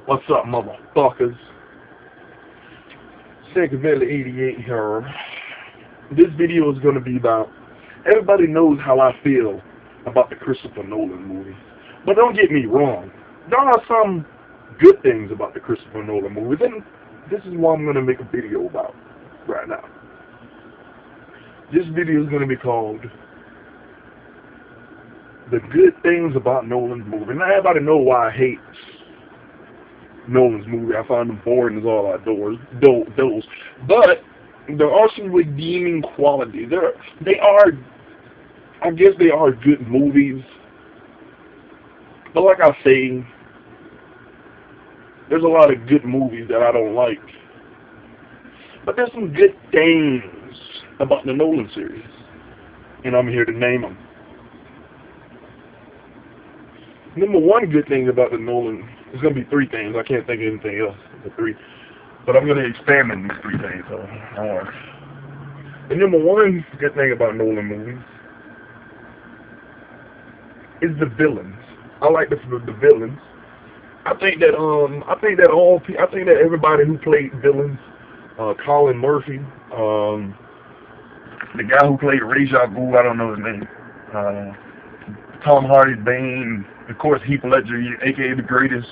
What's up, motherfuckers? Valley 88 here. This video is going to be about, everybody knows how I feel about the Christopher Nolan movie. But don't get me wrong, there are some good things about the Christopher Nolan movies, and this is what I'm going to make a video about right now. This video is going to be called The Good Things About Nolan's Movie. Now everybody know why I hate Nolan's movie. I find them boring as all outdoors. Those. But there are some redeeming qualities. I guess they are good movies. But like I say, there's a lot of good movies that I don't like. But there's some good things about the Nolan series. And I'm here to name them. Number one good thing about the Nolan, it's going to be three things. I can't think of anything else. The three. But I'm going to expand on these three things. So don't worry. The number one good thing about Nolan movies is the villains. I like the villains. I think that everybody who played villains, Colin Murphy, the guy who played Ra's al Ghul, I don't know his name, Tom Hardy's Bane, of course Heath Ledger, aka the greatest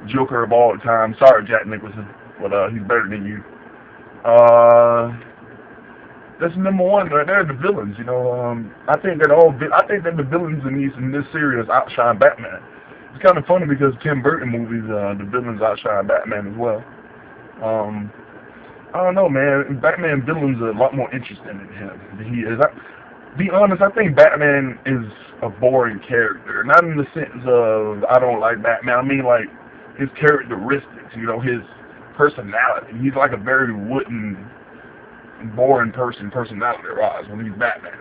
Joker of all time. Sorry, Jack Nicholson, but he's better than you. That's number one right there. The villains, I think that the villains in this series outshine Batman. It's kind of funny because Tim Burton movies, the villains outshine Batman as well. I don't know, man. Batman villains are a lot more interesting than he is. Be honest, I think Batman is a boring character. Not in the sense of I don't like Batman. I mean like his characteristics, his personality. He's like a very wooden, boring personality-wise when he's Batman,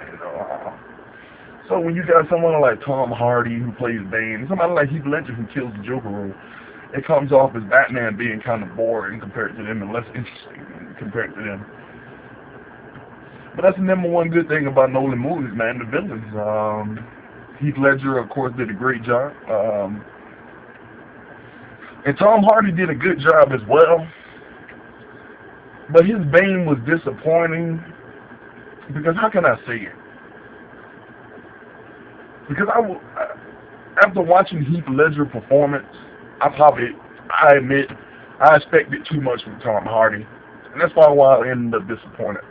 So when you got someone like Tom Hardy who plays Bane, somebody like Heath Ledger who kills the Joker role, it comes off as Batman being kind of boring compared to them and less interesting compared to them. But that's the number one good thing about Nolan movies, man, the villains. Heath Ledger, of course, did a great job. And Tom Hardy did a good job as well. But his Bane was disappointing because how can I say it? Because after watching Heath Ledger's performance, I admit, I expected too much from Tom Hardy. And that's probably why I ended up disappointed.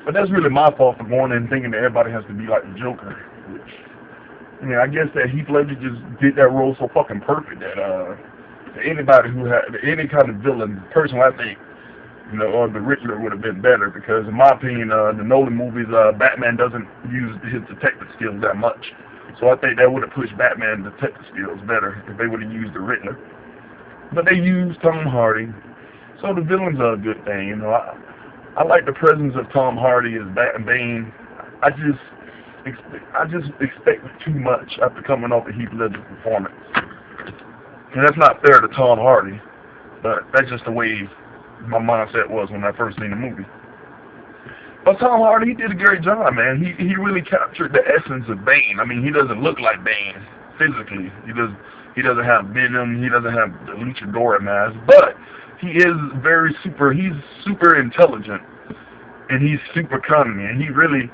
But that's really my fault for going in thinking that everybody has to be like the Joker. Which, I guess that Heath Ledger just did that role so fucking perfect that anybody who had any kind of villain, personally I think, or the Riddler would have been better because in my opinion, the Nolan movies, Batman doesn't use his detective skills that much. So I think that would have pushed Batman's detective skills better if they would have used the Riddler. But they used Tom Hardy. So the villains are a good thing, I like the presence of Tom Hardy as Bane. I just expected too much after coming off of Heath Ledger's performance. And that's not fair to Tom Hardy, but that's just the way my mindset was when I first seen the movie. But Tom Hardy, he did a great job, man. He really captured the essence of Bane. I mean, he doesn't look like Bane physically. He doesn't have Venom. He doesn't have the luchador mask, but he is he's super intelligent, and he's super cunning, and he really,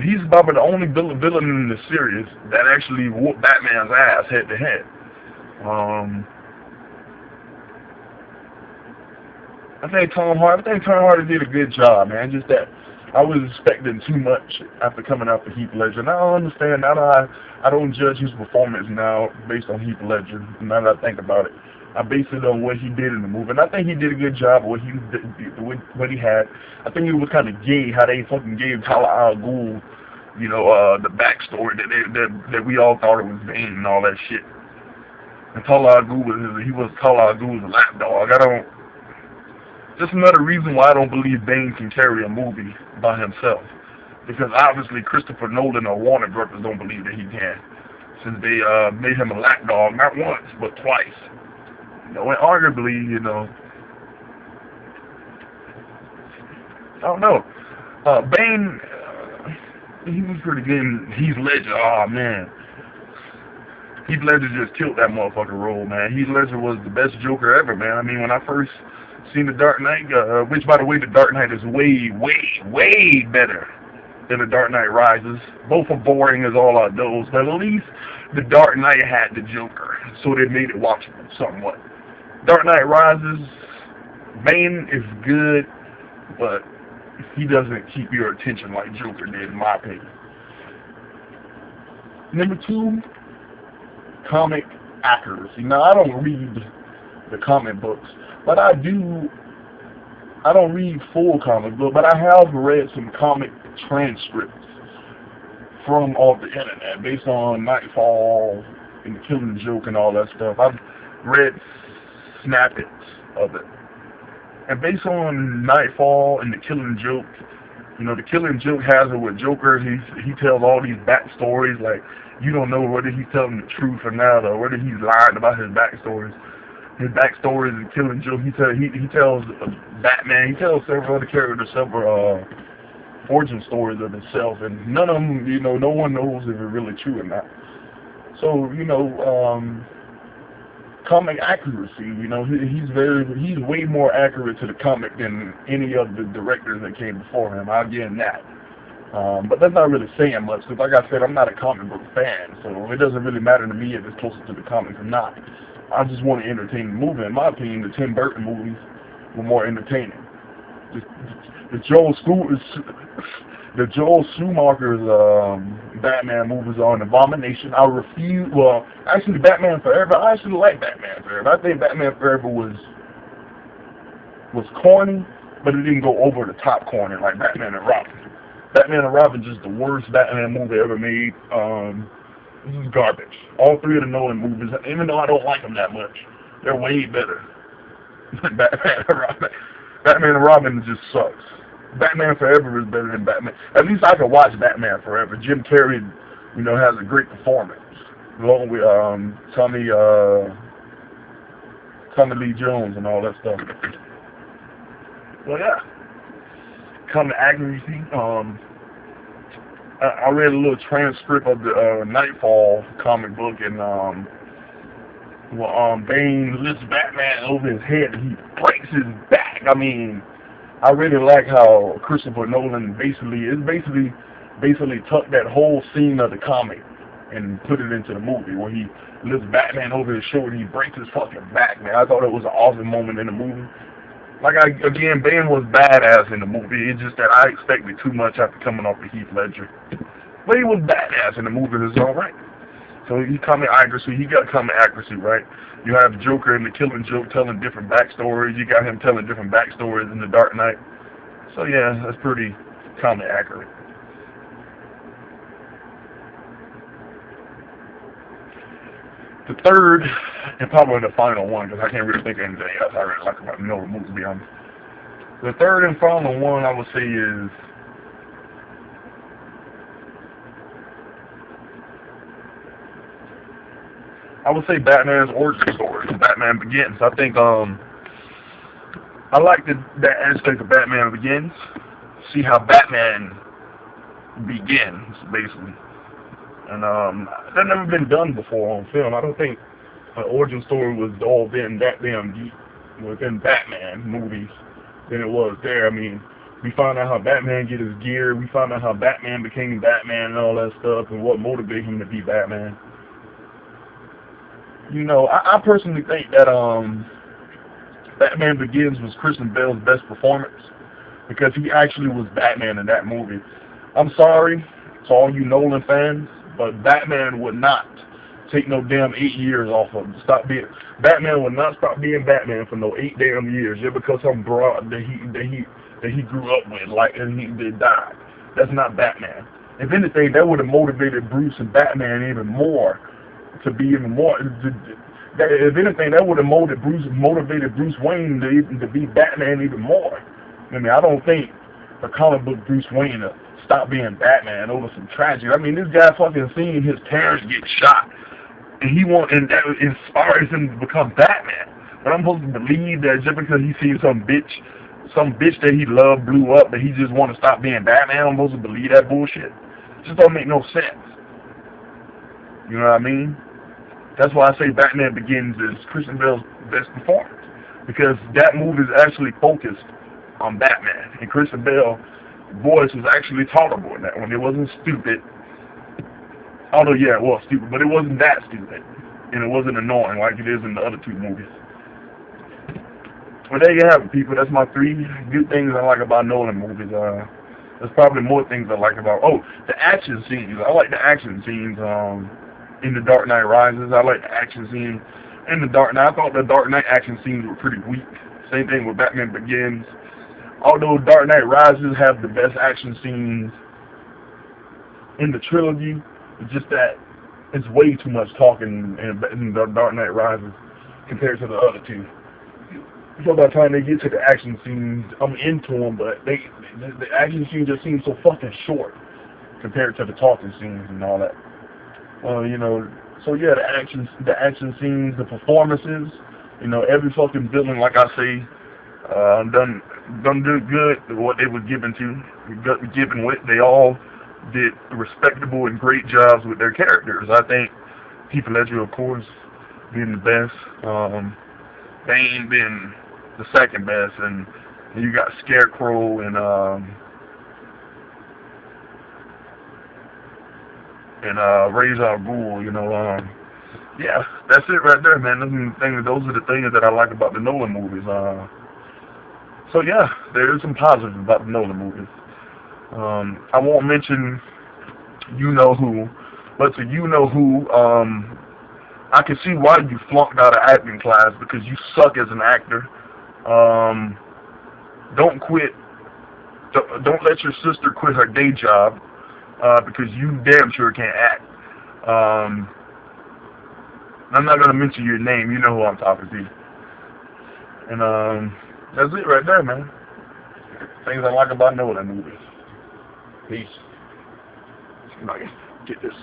he's probably the only villain in the series that actually whooped Batman's ass head to head. I think Tom Hardy did a good job, man. Just that I was expecting too much after coming out for Heath Ledger. Now I understand. Now that I don't judge his performance now based on Heath Ledger. Now that I think about it, I base it on what he did in the movie, and I think he did a good job of what he had. I think it was kind of gay how they fucking gave Talia al Ghul, the backstory that we all thought it was Bane and all that shit. And Talia al Ghul was a lapdog. Just another reason why I don't believe Bane can carry a movie by himself. Because obviously Christopher Nolan or Warner Brothers don't believe that he can. Since they made him a lapdog, not once, but twice. And arguably, I don't know. Bane, he was pretty good. And Heath Ledger, oh man, Heath Ledger just killed that motherfucking role, man. Heath Ledger was the best Joker ever, man. I mean, when I first seen The Dark Knight, which by the way, The Dark Knight is way, way, way better than The Dark Knight Rises. Both are boring as all our those, but at least The Dark Knight had the Joker, so they made it watchable somewhat. Dark Knight Rises, Bane is good, but he doesn't keep your attention like Joker did, in my opinion. Number 2, comic accuracy. Now, I don't read the comic books, but I don't read full comic books, but I have read some comic transcripts from off the internet based on Nightfall and the Killing Joke and all that stuff. I've read snippets of it. And based on Nightfall and the Killing Joke, you know, the Killing Joke has it with Joker. He tells all these backstories, like, you don't know whether he's telling the truth or not, or whether he's lying about his backstories. His backstories in Killing Joke, he tells Batman, he tells several other characters several origin stories of himself, and none of them, you know, no one knows if it's really true or not. So, you know, comic accuracy, you know, he's way more accurate to the comic than any of the directors that came before him. I'll give him that. But that's not really saying much, because like I said, I'm not a comic book fan, so it doesn't really matter to me if it's closer to the comics or not. I just want to entertain the movie. In my opinion, the Tim Burton movies were more entertaining. The Joel Schumacher's Batman movies are an abomination. I refuse. Well, actually, Batman Forever. I actually like Batman Forever. I think Batman Forever was corny, but it didn't go over the top corny like Batman and Robin. Batman and Robin is just the worst Batman movie ever made. This is garbage. All 3 of the Nolan movies, even though I don't like them that much, they're way better than Batman and Robin. Batman and Robin just sucks. Batman Forever is better than Batman. At least I can watch Batman Forever. Jim Carrey, you know, has a great performance, along with Tommy Lee Jones and all that stuff. Well, yeah. Comic accuracy. I read a little transcript of the Nightfall comic book, and Bane lifts Batman over his head and he breaks his back. I mean, I really like how Christopher Nolan basically took that whole scene of the comic and put it into the movie, where he lifts Batman over his shoulder and he breaks his fucking back, man. I thought it was an awesome moment in the movie. Again, Bane was badass in the movie. It's just that I expected too much after coming off the Heath Ledger. But he was badass in the movie. It's all right. So he got comic accuracy right. You have Joker in the Killing Joke telling different backstories. You got him telling different backstories in The Dark Knight. So yeah, that's pretty comic accurate. The third, and probably the final one, because I can't really think of anything else I really like about the Nolan movies, to be honest. The third and final one I would say is Batman's origin story, Batman Begins. I think I like that aspect of Batman Begins. See how Batman begins, basically. And that never been done before on film. I don't think an origin story was all been that damn deep within Batman movies than it was there. I mean, we found out how Batman get his gear. We found out how Batman became Batman and all that stuff, and what motivated him to be Batman. You know, I personally think that Batman Begins was Christian Bale's best performance, because he actually was Batman in that movie. I'm sorry to all you Nolan fans, but Batman would not take no damn 8 years off of him. Batman would not stop being Batman for no 8 damn years just because some broad that he grew up with, and he died. That's not Batman. If anything, that would have motivated Bruce and Batman even more to be even more. If anything, that would have motivated Bruce Wayne to be Batman even more. I mean, I don't think a comic book Bruce Wayne stop being Batman over some tragedy. I mean, this guy fucking seen his parents get shot, and that inspires him to become Batman. But I'm supposed to believe that just because he seen some bitch that he loved blew up, that he just want to stop being Batman? I'm supposed to believe that bullshit? just don't make no sense. You know what I mean? That's why I say Batman Begins is Christian Bale's best performance, because that movie is actually focused on Batman, and Christian Bale's voice was actually tolerable in that one. It wasn't stupid. Although, yeah, it was stupid, but it wasn't that stupid, and it wasn't annoying like it is in the other two movies. Well, there you have it, people. That's my 3 good things I like about Nolan movies. There's probably more things I like about. Oh, the action scenes. I like the action scenes. In The Dark Knight Rises, I like the action scenes in The Dark Knight. I thought the Dark Knight action scenes were pretty weak. Same thing with Batman Begins. Although Dark Knight Rises have the best action scenes in the trilogy, it's just that it's way too much talking in The Dark Knight Rises compared to the other two. So by the time they get to the action scenes, I'm into them, but the action scenes just seem so fucking short compared to the talking scenes and all that. You know, so yeah, the action scenes, the performances, you know, every fucking villain, like I say, done do good with what they was given with. They all did respectable and great jobs with their characters. I think Heath Ledger, of course, being the best. Bane being the second best, and you got Scarecrow and Ra's al Ghul. You know, yeah, that's it right there, man. Those are the things that I like about the Nolan movies. So yeah, there is some positives about the Nolan movies. I won't mention You Know Who, but to You Know Who, I can see why you flunked out of acting class, because you suck as an actor. Don't quit. Don't let your sister quit her day job, because you damn sure can't act. I'm not gonna mention your name. You know who I'm talking to. And that's it right there, man. Things I like about Nolan movies. Peace. See if I can get this.